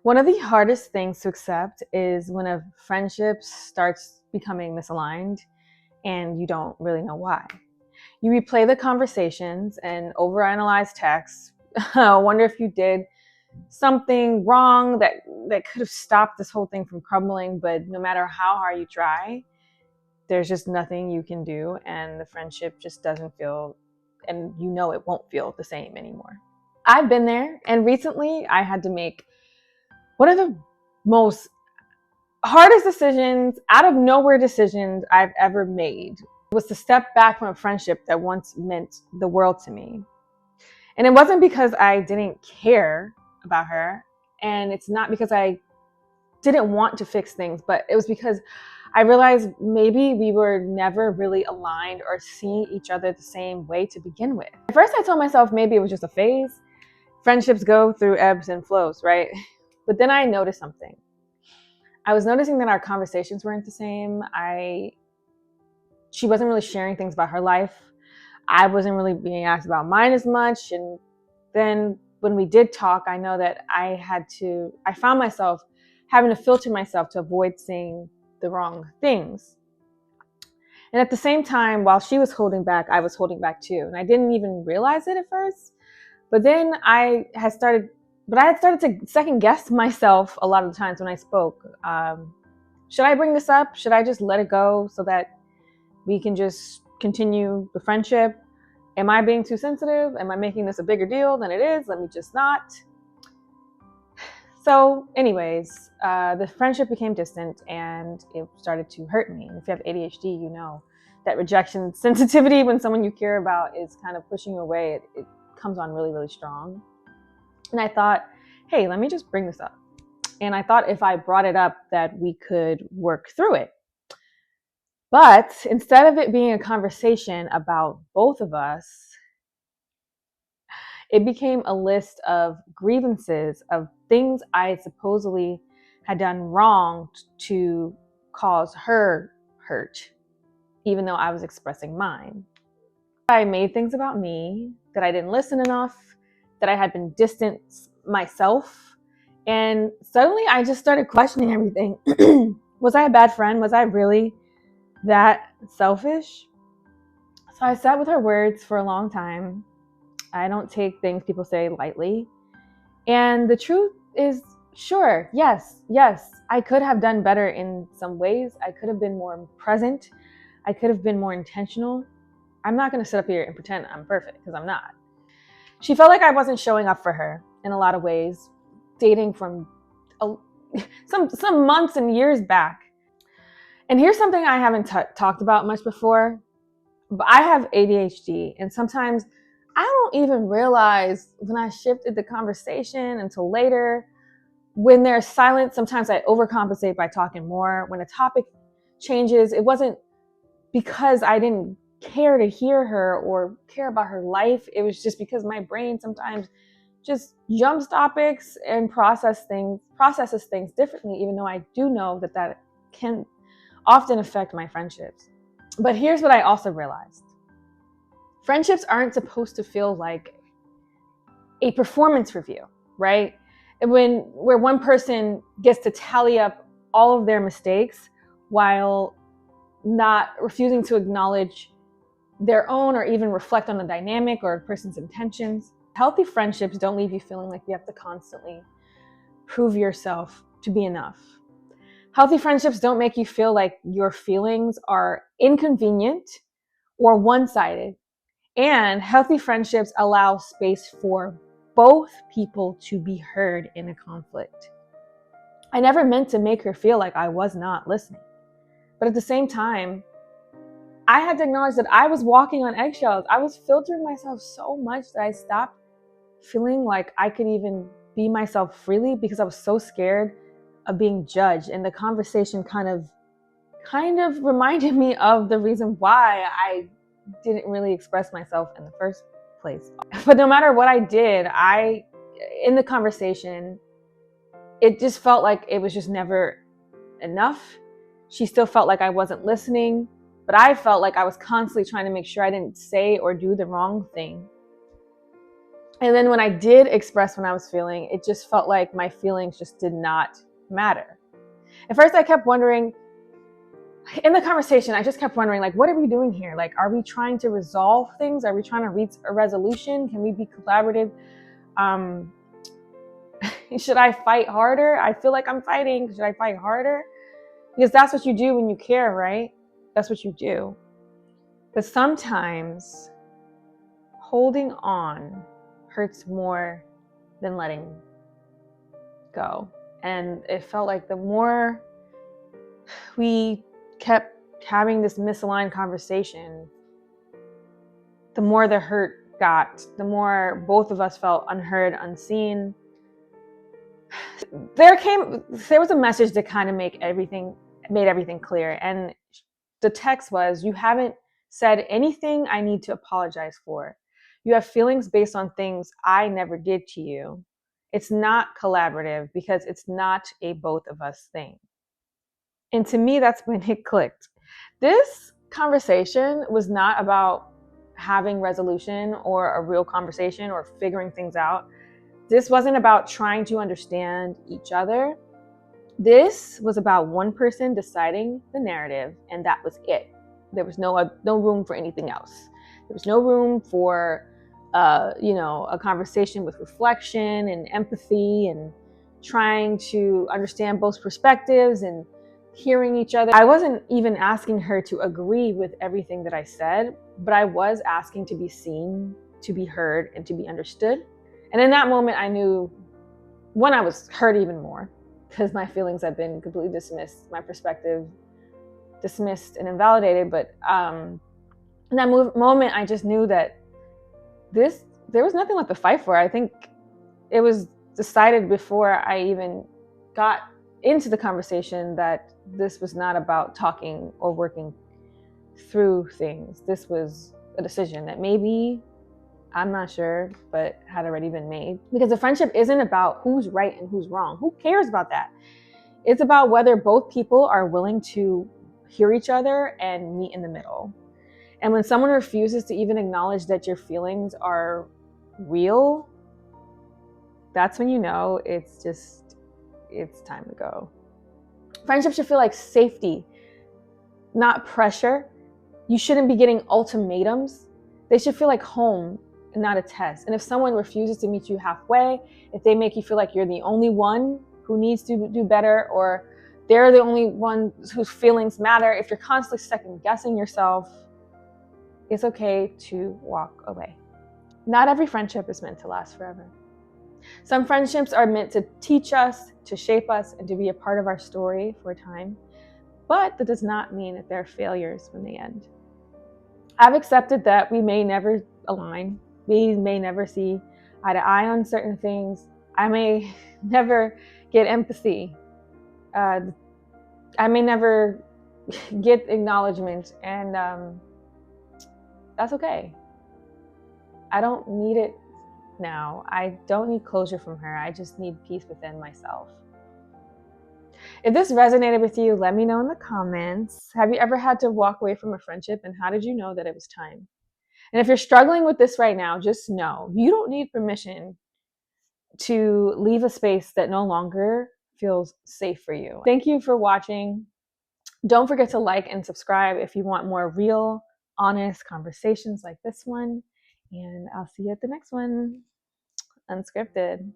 One of the hardest things to accept is when a friendship starts becoming misaligned and you don't really know why. You replay the conversations and overanalyze texts. Wonder if you did something wrong that could have stopped this whole thing from crumbling, but no matter how hard you try, there's just nothing you can do, and the friendship just doesn't feel, and you know it won't feel the same anymore. I've been there, and recently I had to make one of the most hardest decisions, out of nowhere decisions I've ever made. Was to step back from a friendship that once meant the world to me. And it wasn't because I didn't care about her, and it's not because I didn't want to fix things, but it was because I realized maybe we were never really aligned or seeing each other the same way to begin with. At first I told myself maybe it was just a phase. Friendships go through ebbs and flows, right? But then I noticed something. I was noticing that our conversations weren't the same. She wasn't really sharing things about her life. I wasn't really being asked about mine as much. And then when we did talk, I know that I found myself having to filter myself to avoid saying the wrong things. And at the same time, while she was holding back, I was holding back too. And I didn't even realize it at first. But then I had started to second guess myself a lot of the times when I spoke. Should I bring this up? Should I just let it go so that we can just continue the friendship? Am I being too sensitive? Am I making this a bigger deal than it is? Let me just not. So anyways, the friendship became distant and it started to hurt me. And if you have ADHD, you know that rejection sensitivity when someone you care about is kind of pushing you away, it comes on really, really strong. And I thought, hey, let me just bring this up. And I thought if I brought it up that we could work through it. But instead of it being a conversation about both of us, it became a list of grievances, of things I supposedly had done wrong to cause her hurt, even though I was expressing mine. I made things about me, that I didn't listen enough, that I had been distant myself. And suddenly I just started questioning everything. Was I a bad friend? Was I really that selfish? So I sat with her words for a long time. I don't take things people say lightly. And the truth is, sure, yes, I could have done better in some ways. I could have been more present. I could have been more intentional. I'm not going to sit up here and pretend I'm perfect, because I'm not. She felt like I wasn't showing up for her in a lot of ways, dating from some months and years back. And here's something I haven't talked about much before, but I have ADHD, and sometimes I don't even realize when I shifted the conversation until later. When there's silence, sometimes I overcompensate by talking more. When a topic changes, it wasn't because I didn't care to hear her or care about her life. It was just because my brain sometimes just jumps topics and processes things differently, even though I do know that can often affect my friendships. But here's what I also realized. Friendships aren't supposed to feel like a performance review, right? Where one person gets to tally up all of their mistakes while not refusing to acknowledge their own or even reflect on the dynamic or a person's intentions. Healthy friendships don't leave you feeling like you have to constantly prove yourself to be enough. Healthy friendships don't make you feel like your feelings are inconvenient or one-sided. And healthy friendships allow space for both people to be heard in a conflict. I never meant to make her feel like I was not listening. But at the same time, I had to acknowledge that I was walking on eggshells. I was filtering myself so much that I stopped feeling like I could even be myself freely because I was so scared of being judged. And the conversation kind of reminded me of the reason why I didn't really express myself in the first place. But no matter what I did, in the conversation, it just felt like it was just never enough. She still felt like I wasn't listening, but I felt like I was constantly trying to make sure I didn't say or do the wrong thing. And then when I did express what I was feeling, it just felt like my feelings just did not matter. At first, I kept wondering, in the conversation, I just kept wondering, like, what are we doing here? Like, are we trying to resolve things? Are we trying to reach a resolution? Can we be collaborative? Should I fight harder? I feel like I'm fighting. Should I fight harder? Because that's what you do when you care, right? That's what you do. But sometimes holding on hurts more than letting go. And it felt like the more we kept having this misaligned conversation, the more the hurt got, the more both of us felt unheard, unseen. There was a message that kind of made everything clear. And the text was, you haven't said anything I need to apologize for. You have feelings based on things I never did to you. It's not collaborative because it's not a both of us thing. And to me, that's when it clicked. This conversation was not about having resolution or a real conversation or figuring things out. This wasn't about trying to understand each other. This was about one person deciding the narrative, and that was it. There was no room for anything else. There was no room for a conversation with reflection and empathy and trying to understand both perspectives and hearing each other. I wasn't even asking her to agree with everything that I said, but I was asking to be seen, to be heard, and to be understood. And in that moment, I knew, one, I was hurt even more because my feelings had been completely dismissed, my perspective dismissed and invalidated. But in that moment, I just knew that there was nothing left to fight for. I think it was decided before I even got into the conversation that this was not about talking or working through things. This was a decision that maybe, I'm not sure, but had already been made. Because the friendship isn't about who's right and who's wrong. Who cares about that? It's about whether both people are willing to hear each other and meet in the middle. And when someone refuses to even acknowledge that your feelings are real, that's when you know it's time to go. Friendship should feel like safety, not pressure. You shouldn't be getting ultimatums. They should feel like home and not a test. And if someone refuses to meet you halfway, if they make you feel like you're the only one who needs to do better, or they're the only one whose feelings matter, if you're constantly second guessing yourself, it's okay to walk away. Not every friendship is meant to last forever. Some friendships are meant to teach us, to shape us, and to be a part of our story for a time. But that does not mean that they're failures when they end. I've accepted that we may never align. We may never see eye to eye on certain things. I may never get empathy. I may never get acknowledgement, and that's okay. I don't need it now. I don't need closure from her. I just need peace within myself. If this resonated with you, let me know in the comments. Have you ever had to walk away from a friendship, and how did you know that it was time? And if you're struggling with this right now, just know you don't need permission to leave a space that no longer feels safe for you. Thank you for watching. Don't forget to like and subscribe if you want more real, honest conversations like this one. And I'll see you at the next one. Unscripted.